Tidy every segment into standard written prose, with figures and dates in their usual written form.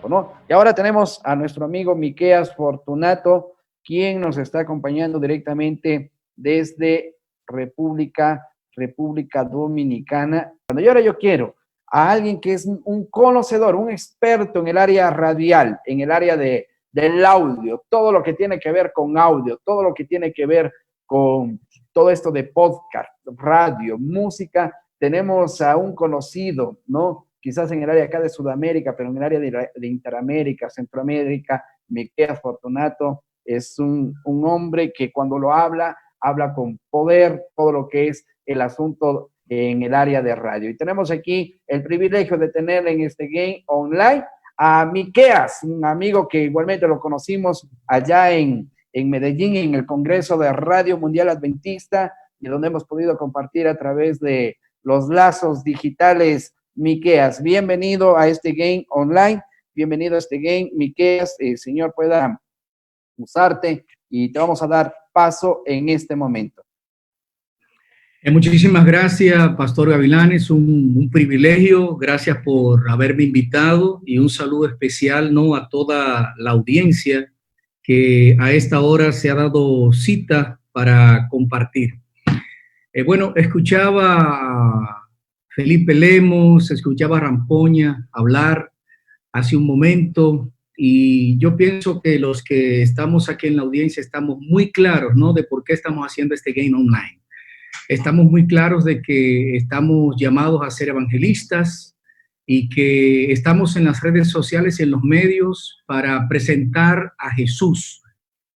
tiempo, ¿no? Y ahora tenemos a nuestro amigo Miqueas Fortunato, quien nos está acompañando directamente desde República Dominicana. Ahora yo quiero a alguien que es un conocedor, un experto en el área radial, en el área del audio, todo lo que tiene que ver con audio, todo lo que tiene que ver con todo esto de podcast, radio, música. Tenemos a un conocido, ¿no? Quizás en el área acá de Sudamérica, pero en el área de Interamérica, Centroamérica. Miqueas Fortunato es un hombre que cuando lo habla con poder, todo lo que es el asunto en el área de radio. Y tenemos aquí el privilegio de tener en este game online a Miqueas, un amigo que igualmente lo conocimos allá en Medellín, en el Congreso de Radio Mundial Adventista, y donde hemos podido compartir a través de los lazos digitales. Miqueas, bienvenido a este game online, bienvenido a este game, Miqueas, Señor pueda usarte y te vamos a dar paso en este momento. Muchísimas gracias, Pastor Gavilán, es un privilegio, gracias por haberme invitado y un saludo especial, ¿no?, a toda la audiencia que a esta hora se ha dado cita para compartir. Bueno, escuchaba a Felipe Lemos, escuchaba a Rampoña hablar hace un momento y yo pienso que los que estamos aquí en la audiencia estamos muy claros, ¿no?, de por qué estamos haciendo este game online. Estamos muy claros de que estamos llamados a ser evangelistas y que estamos en las redes sociales y en los medios para presentar a Jesús,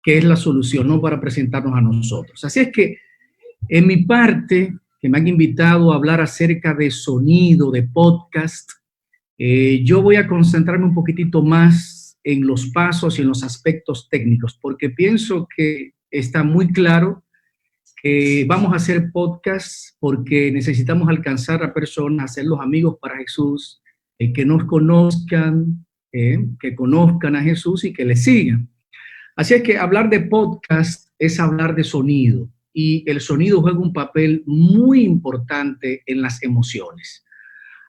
que es la solución, no para presentarnos a nosotros. Así es que en mi parte, que me han invitado a hablar acerca de sonido, de podcast, yo voy a concentrarme un poquitito más en los pasos y en los aspectos técnicos, porque pienso que está muy claro que vamos a hacer podcast porque necesitamos alcanzar a personas, hacerlos amigos para Jesús, que nos conozcan, que conozcan a Jesús y que le sigan. Así es que hablar de podcast es hablar de sonido, y el sonido juega un papel muy importante en las emociones.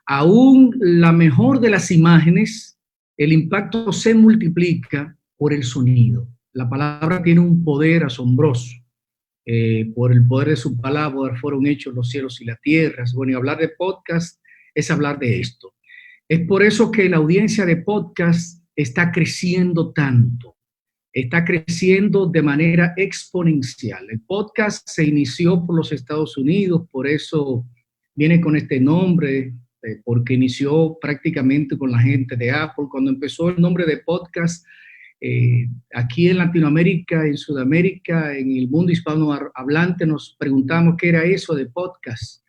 Aún la mejor de las imágenes, el impacto se multiplica por el sonido. La palabra tiene un poder asombroso. Por el poder de su palabra fueron hechos los cielos y la tierra. Bueno, y hablar de podcast es hablar de esto. Es por eso que la audiencia de podcast está creciendo tanto. Está creciendo de manera exponencial. El podcast se inició por los Estados Unidos, por eso viene con este nombre, porque inició prácticamente con la gente de Apple. Cuando empezó el nombre de podcast, aquí en Latinoamérica, en Sudamérica, en el mundo hispanohablante, nos preguntamos qué era eso de podcast.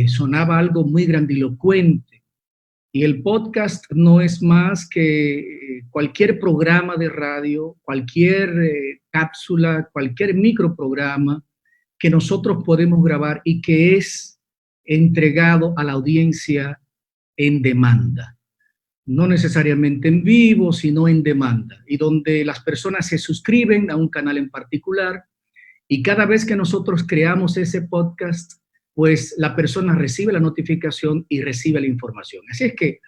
Sonaba algo muy grandilocuente. Y el podcast no es más que cualquier programa de radio, cualquier cápsula, cualquier microprograma que nosotros podemos grabar y que es entregado a la audiencia en demanda. No necesariamente en vivo, sino en demanda, y donde las personas se suscriben a un canal en particular, y cada vez que nosotros creamos ese podcast, pues la persona recibe la notificación y recibe la información. Así es que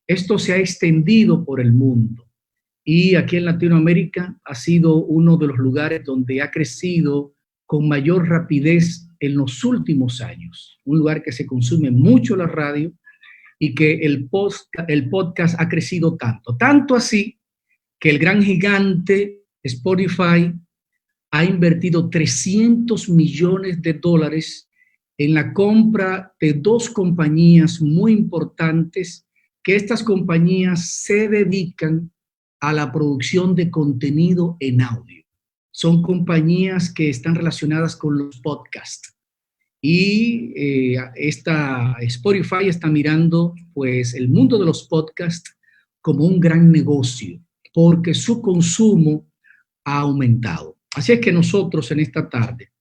esto se ha extendido por el mundo, y aquí en Latinoamérica ha sido uno de los lugares donde ha crecido con mayor rapidez en los últimos años. Un lugar que se consume mucho la radio, y que el podcast ha crecido tanto así que el gran gigante Spotify ha invertido $300 millones en la compra de dos compañías muy importantes, que estas compañías se dedican a la producción de contenido en audio. Son compañías que están relacionadas con los podcasts. Y Spotify está mirando pues el mundo de los podcasts como un gran negocio, porque su consumo ha aumentado. Así es que nosotros en esta tarde,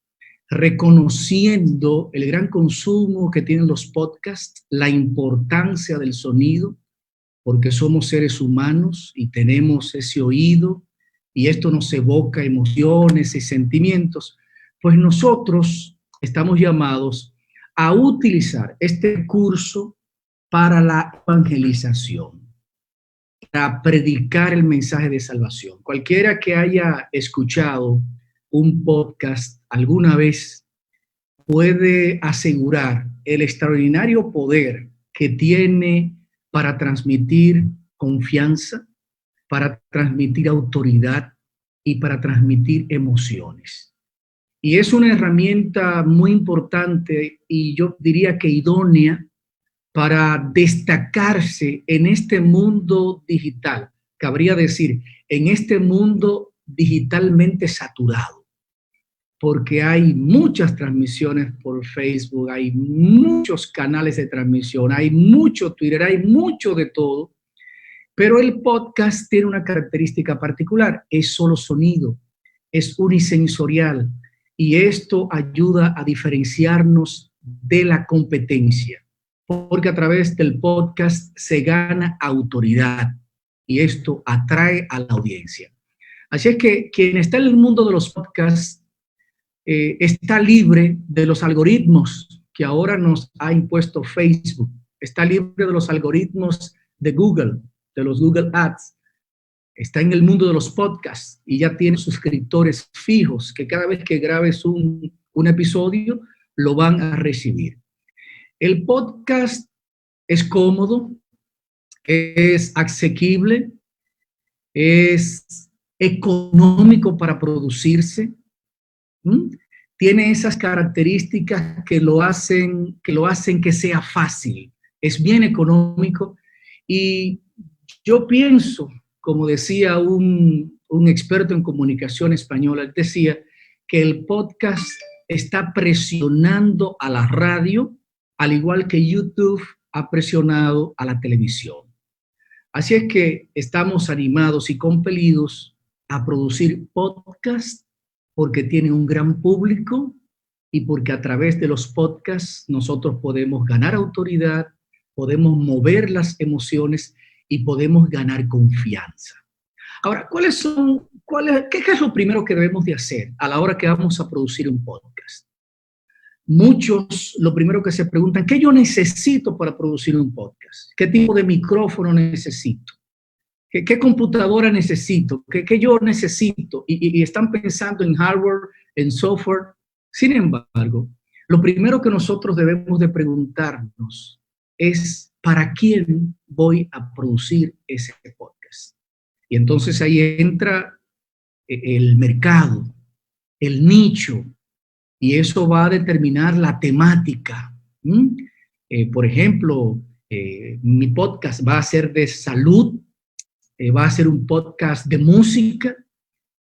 reconociendo el gran consumo que tienen los podcasts, la importancia del sonido, porque somos seres humanos y tenemos ese oído, y esto nos evoca emociones y sentimientos, pues nosotros estamos llamados a utilizar este curso para la evangelización. predicar el mensaje de salvación. Cualquiera que haya escuchado un podcast alguna vez puede asegurar el extraordinario poder que tiene para transmitir confianza, para transmitir autoridad y para transmitir emociones. Y es una herramienta muy importante y yo diría que idónea para destacarse en este mundo digital. Cabría decir, en este mundo digitalmente saturado, porque hay muchas transmisiones por Facebook, hay muchos canales de transmisión, hay mucho Twitter, hay mucho de todo, pero el podcast tiene una característica particular, es solo sonido, es unisensorial, y esto ayuda a diferenciarnos de la competencia, porque a través del podcast se gana autoridad y esto atrae a la audiencia. Así es que quien está en el mundo de los podcasts está libre de los algoritmos que ahora nos ha impuesto Facebook, está libre de los algoritmos de Google, de los Google Ads, está en el mundo de los podcasts y ya tiene suscriptores fijos que cada vez que grabes un episodio lo van a recibir. El podcast es cómodo, es asequible, es económico para producirse, tiene esas características que lo hacen que sea fácil, es bien económico y yo pienso, como decía un experto en comunicación española, él decía que el podcast está presionando a la radio, al igual que YouTube ha presionado a la televisión. Así es que estamos animados y compelidos a producir podcasts porque tienen un gran público y porque a través de los podcasts nosotros podemos ganar autoridad, podemos mover las emociones y podemos ganar confianza. Ahora, ¿qué es lo primero que debemos de hacer a la hora que vamos a producir un podcast? Muchos lo primero que se preguntan, ¿qué yo necesito para producir un podcast? ¿Qué tipo de micrófono necesito? ¿Qué computadora necesito? ¿Qué yo necesito? Y están pensando en hardware, en software. Sin embargo, lo primero que nosotros debemos de preguntarnos es ¿para quién voy a producir ese podcast? Y entonces ahí entra el mercado, el nicho, y eso va a determinar la temática. Por ejemplo, mi podcast va a ser de salud, va a ser un podcast de música.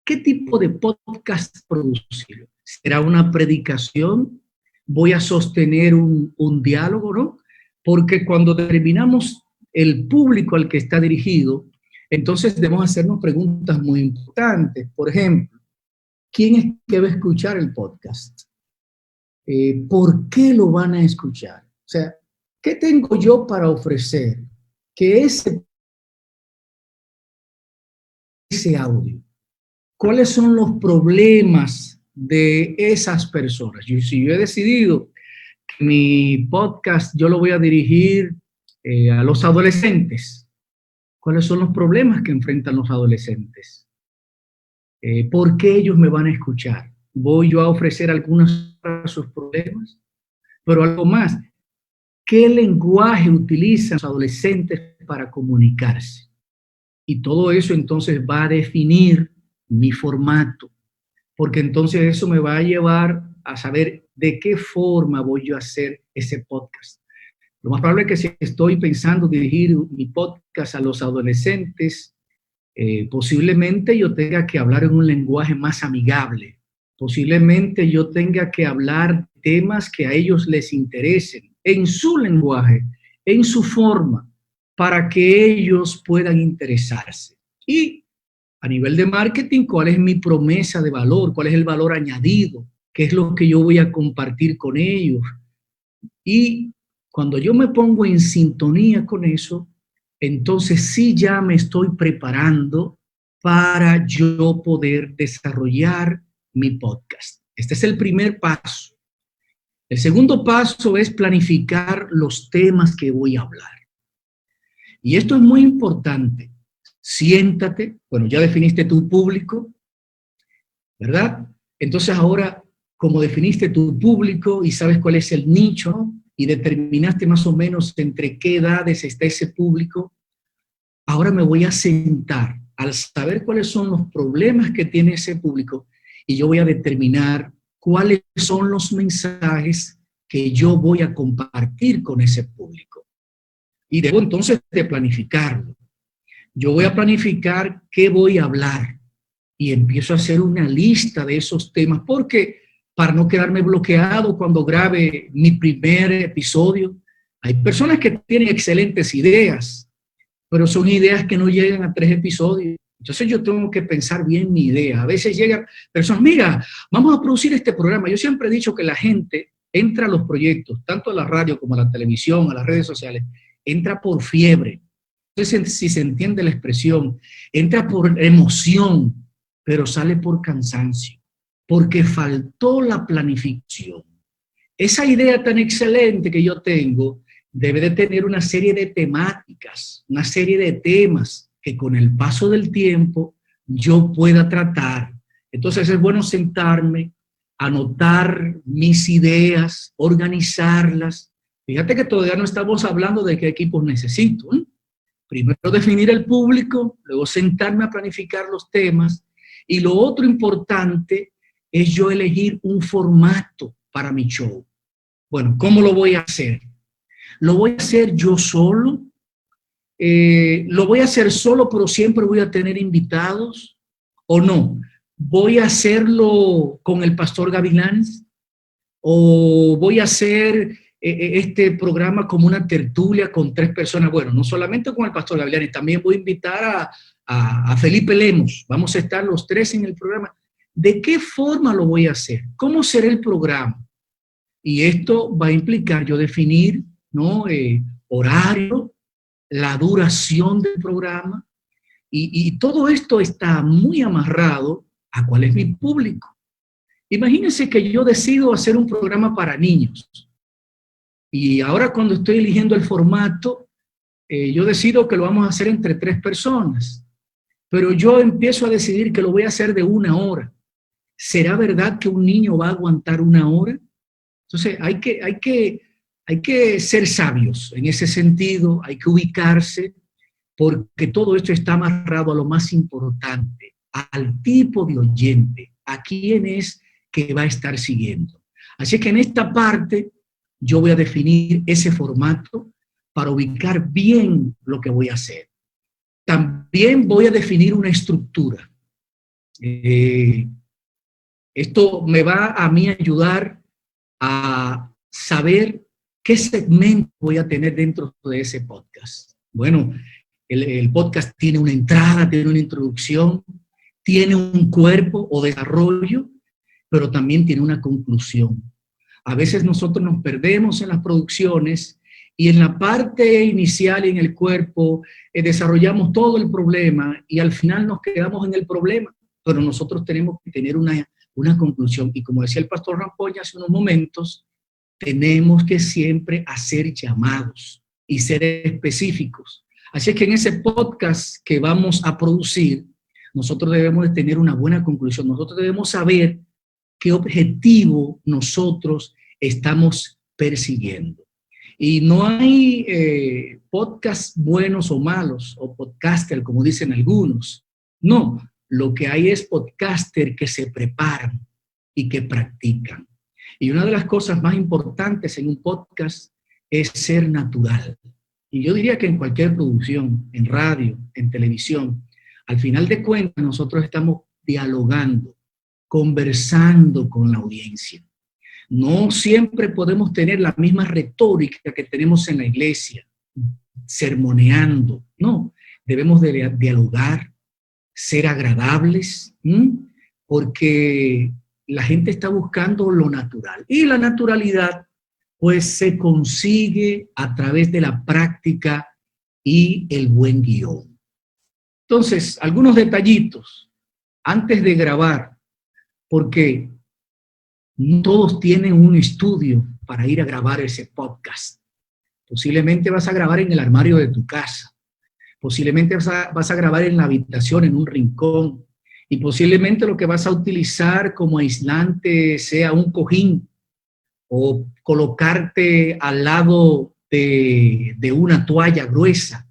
¿Qué tipo de podcast producir? ¿Será una predicación? ¿Voy a sostener un diálogo, no? Porque cuando determinamos el público al que está dirigido, entonces debemos hacernos preguntas muy importantes. Por ejemplo, ¿quién es que va a escuchar el podcast? ¿Por qué lo van a escuchar? O sea, ¿qué tengo yo para ofrecer que ese audio? ¿Cuáles son los problemas de esas personas? Si yo he decidido que mi podcast yo lo voy a dirigir a los adolescentes, ¿cuáles son los problemas que enfrentan los adolescentes? ¿Por qué ellos me van a escuchar? ¿Voy yo a ofrecer algunos de sus problemas? Pero algo más, ¿qué lenguaje utilizan los adolescentes para comunicarse? Y todo eso entonces va a definir mi formato, porque entonces eso me va a llevar a saber de qué forma voy yo a hacer ese podcast. Lo más probable es que si estoy pensando dirigir mi podcast a los adolescentes, posiblemente yo tenga que hablar en un lenguaje más amigable, posiblemente yo tenga que hablar temas que a ellos les interesen, en su lenguaje, en su forma, para que ellos puedan interesarse. Y a nivel de marketing, ¿cuál es mi promesa de valor? ¿Cuál es el valor añadido? ¿Qué es lo que yo voy a compartir con ellos? Y cuando yo me pongo en sintonía con eso, entonces sí ya me estoy preparando para yo poder desarrollar mi podcast. Este es el primer paso. El segundo paso es planificar los temas que voy a hablar. Y esto es muy importante. siéntate, bueno, ya definiste tu público, ¿verdad? Entonces ahora, como definiste tu público y sabes cuál es el nicho, ¿no? Y determinaste más o menos entre qué edades está ese público, ahora me voy a sentar al saber cuáles son los problemas que tiene ese público y yo voy a determinar cuáles son los mensajes que yo voy a compartir con ese público. Y debo entonces de planificarlo. Yo voy a planificar qué voy a hablar y empiezo a hacer una lista de esos temas porque para no quedarme bloqueado cuando grabe mi primer episodio, hay personas que tienen excelentes ideas, pero son ideas que no llegan a 3 episodios. Entonces yo tengo que pensar bien mi idea. A veces llegan personas, mira, vamos a producir este programa. Yo siempre he dicho que la gente entra a los proyectos, tanto a la radio como a la televisión, a las redes sociales, entra por fiebre. Entonces, si se entiende la expresión, entra por emoción, pero sale por cansancio, porque faltó la planificación. Esa idea tan excelente que yo tengo debe de tener una serie de temáticas, una serie de temas que con el paso del tiempo yo pueda tratar. Entonces es bueno sentarme, anotar mis ideas, organizarlas. Fíjate que todavía no estamos hablando de qué equipos necesito, ¿eh? Primero definir el público, luego sentarme a planificar los temas y lo otro importante es yo elegir un formato para mi show. Bueno, ¿cómo lo voy a hacer? ¿Lo voy a hacer yo solo? ¿Lo voy a hacer solo pero siempre voy a tener invitados? ¿O no? ¿Voy a hacerlo con el pastor Gavilanes? ¿O voy a hacer este programa como una tertulia con 3 personas? Bueno, no solamente con el pastor Gavilanes, también voy a invitar a Felipe Lemos. Vamos a estar los 3 en el programa. ¿De qué forma lo voy a hacer? ¿Cómo será el programa? Y esto va a implicar yo definir, ¿no? Horario, la duración del programa, y todo esto está muy amarrado a cuál es mi público. Imagínense que yo decido hacer un programa para niños, y ahora cuando estoy eligiendo el formato, yo decido que lo vamos a hacer entre 3 personas, pero yo empiezo a decidir que lo voy a hacer de 1 hora. ¿Será verdad que un niño va a aguantar 1 hora? Entonces hay que ser sabios en ese sentido, hay que ubicarse, porque todo esto está amarrado a lo más importante, al tipo de oyente, a quién es que va a estar siguiendo. Así que en esta parte yo voy a definir ese formato para ubicar bien lo que voy a hacer. También voy a definir una estructura. Esto me va a mí ayudar a saber qué segmento voy a tener dentro de ese podcast. Bueno, el podcast tiene una entrada, tiene una introducción, tiene un cuerpo o desarrollo, pero también tiene una conclusión. A veces nosotros nos perdemos en las producciones y en la parte inicial y en el cuerpo desarrollamos todo el problema y al final nos quedamos en el problema, pero nosotros tenemos que tener una conclusión. Y como decía el pastor Rampolla hace unos momentos, tenemos que siempre hacer llamados y ser específicos. Así que en ese podcast que vamos a producir, nosotros debemos de tener una buena conclusión. Nosotros debemos saber qué objetivo nosotros estamos persiguiendo. Y no hay podcasts buenos o malos, o podcaster, como dicen algunos. No, lo que hay es podcaster que se preparan y que practican. Y una de las cosas más importantes en un podcast es ser natural. Y yo diría que en cualquier producción, en radio, en televisión, al final de cuentas nosotros estamos dialogando, conversando con la audiencia. No siempre podemos tener la misma retórica que tenemos en la iglesia, sermoneando. No, debemos de dialogar, ser agradables, porque la gente está buscando lo natural. Y la naturalidad, pues, se consigue a través de la práctica y el buen guión. Entonces, algunos detallitos antes de grabar, porque no todos tienen un estudio para ir a grabar ese podcast. Posiblemente vas a grabar en el armario de tu casa, Posiblemente vas a grabar en la habitación, en un rincón, y posiblemente lo que vas a utilizar como aislante sea un cojín o colocarte al lado de una toalla gruesa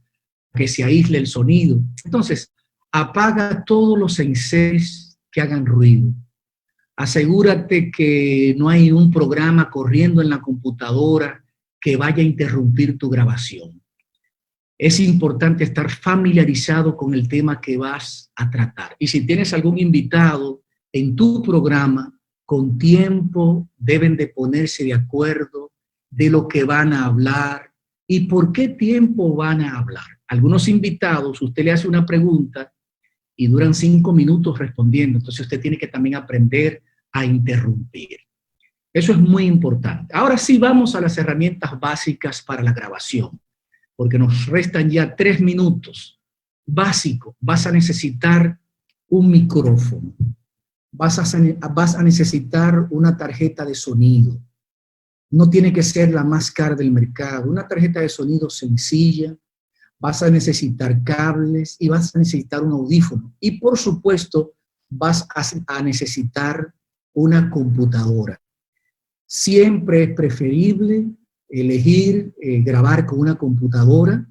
que se aísle el sonido. Entonces, apaga todos los enseres que hagan ruido. Asegúrate que no hay un programa corriendo en la computadora que vaya a interrumpir tu grabación. Es importante estar familiarizado con el tema que vas a tratar. Y si tienes algún invitado en tu programa, con tiempo deben de ponerse de acuerdo de lo que van a hablar y por qué tiempo van a hablar. Algunos invitados, usted le hace una pregunta y duran 5 minutos respondiendo. Entonces usted tiene que también aprender a interrumpir. Eso es muy importante. Ahora sí vamos a las herramientas básicas para la grabación, porque nos restan ya 3 minutos. Básico, vas a necesitar un micrófono, vas a necesitar una tarjeta de sonido. No tiene que ser la más cara del mercado, una tarjeta de sonido sencilla. Vas a necesitar cables y vas a necesitar un audífono. Y por supuesto, vas a necesitar una computadora. Siempre es preferible elegir grabar con una computadora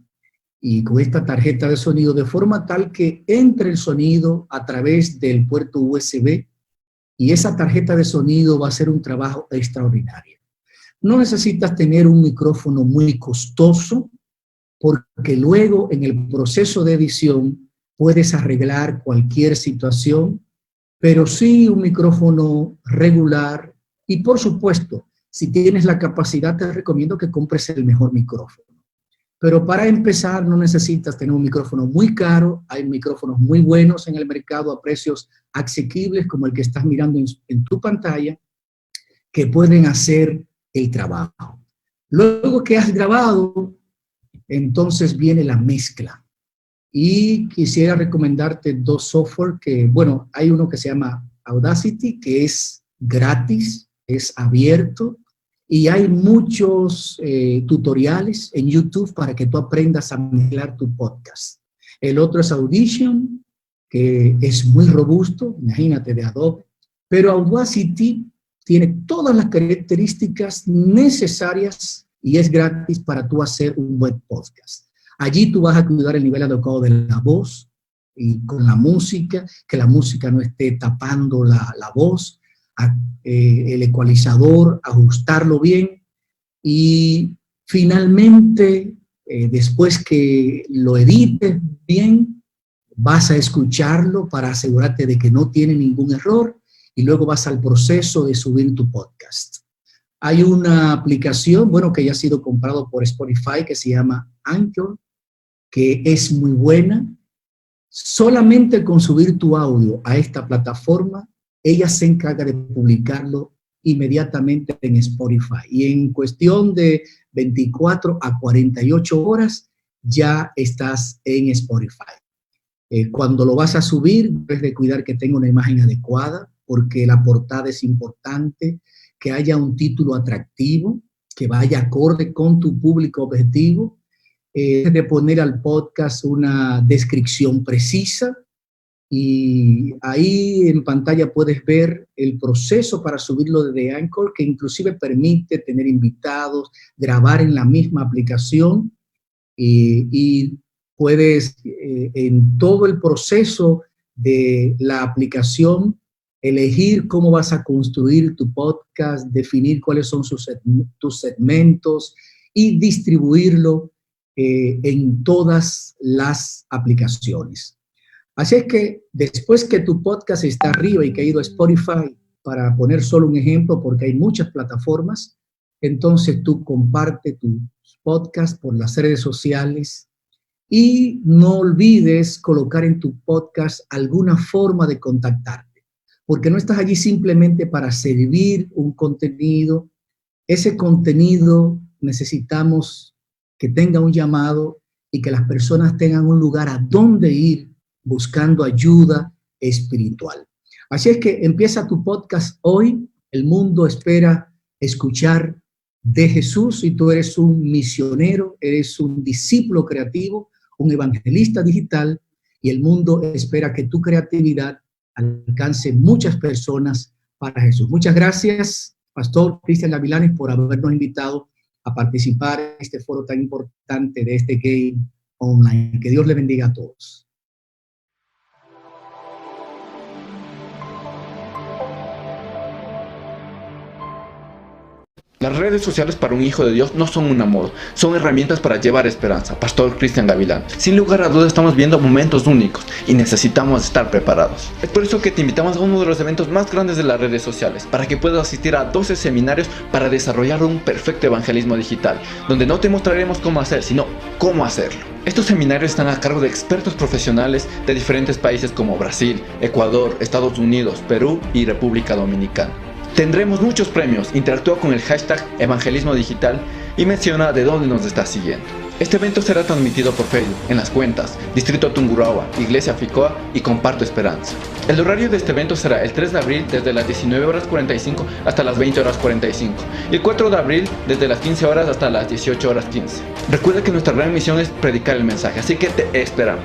y con esta tarjeta de sonido de forma tal que entre el sonido a través del puerto USB y esa tarjeta de sonido va a hacer un trabajo extraordinario. No necesitas tener un micrófono muy costoso porque luego en el proceso de edición puedes arreglar cualquier situación, pero sí un micrófono regular y por supuesto, si tienes la capacidad te recomiendo que compres el mejor micrófono. Pero para empezar no necesitas tener un micrófono muy caro, hay micrófonos muy buenos en el mercado a precios asequibles como el que estás mirando en tu pantalla que pueden hacer el trabajo. Luego que has grabado, entonces viene la mezcla. Y quisiera recomendarte 2 software que, bueno, hay uno que se llama Audacity, que es gratis, es abierto, y hay muchos tutoriales en YouTube para que tú aprendas a mezclar tu podcast. El otro es Audition, que es muy robusto, imagínate, de Adobe, pero Audacity tiene todas las características necesarias y es gratis para tú hacer un buen podcast. Allí tú vas a cuidar el nivel adecuado de la voz y con la música, que la música no esté tapando la voz, el ecualizador, ajustarlo bien y finalmente, después que lo edites bien, vas a escucharlo para asegurarte de que no tiene ningún error y luego vas al proceso de subir tu podcast. Hay una aplicación, bueno, que ya ha sido comprado por Spotify que se llama Anchor, que es muy buena. Solamente con subir tu audio a esta plataforma, ella se encarga de publicarlo inmediatamente en Spotify. Y en cuestión de 24 a 48 horas, ya estás en Spotify. Cuando lo vas a subir, debes de cuidar que tenga una imagen adecuada, porque la portada es importante, que haya un título atractivo, que vaya acorde con tu público objetivo, de poner al podcast una descripción precisa y ahí en pantalla puedes ver el proceso para subirlo desde Anchor, que inclusive permite tener invitados, grabar en la misma aplicación y puedes en todo el proceso de la aplicación elegir cómo vas a construir tu podcast, definir cuáles son tus segmentos y distribuirlo en todas las aplicaciones. Así es que después que tu podcast está arriba y que ha ido a Spotify, para poner solo un ejemplo, porque hay muchas plataformas, entonces tú comparte tu podcast por las redes sociales y no olvides colocar en tu podcast alguna forma de contactarte, porque no estás allí simplemente para servir un contenido. Ese contenido necesitamos que tenga un llamado y que las personas tengan un lugar a donde ir buscando ayuda espiritual. Así es que empieza tu podcast hoy. El mundo espera escuchar de Jesús y tú eres un misionero, eres un discípulo creativo, un evangelista digital y el mundo espera que tu creatividad alcance muchas personas para Jesús. Muchas gracias, Pastor Cristian Gavilanes, por habernos invitado a participar en este foro tan importante de este Game Online. Que Dios le bendiga a todos. Las redes sociales para un hijo de Dios no son una moda, son herramientas para llevar esperanza. Pastor Cristian Gavilán. Sin lugar a dudas estamos viendo momentos únicos y necesitamos estar preparados. Es por eso que te invitamos a uno de los eventos más grandes de las redes sociales, para que puedas asistir a 12 seminarios para desarrollar un perfecto evangelismo digital, donde no te mostraremos cómo hacer, sino cómo hacerlo. Estos seminarios están a cargo de expertos profesionales de diferentes países como Brasil, Ecuador, Estados Unidos, Perú y República Dominicana. Tendremos muchos premios. Interactúa con el hashtag Evangelismo Digital y menciona de dónde nos estás siguiendo. Este evento será transmitido por Facebook en las cuentas Distrito Tungurahua, Iglesia Ficoa y Comparto Esperanza. El horario de este evento será el 3 de abril desde las 19:45 hasta las 20:45 y el 4 de abril desde las 15 horas hasta las 18:15. Recuerda que nuestra gran misión es predicar el mensaje, así que te esperamos.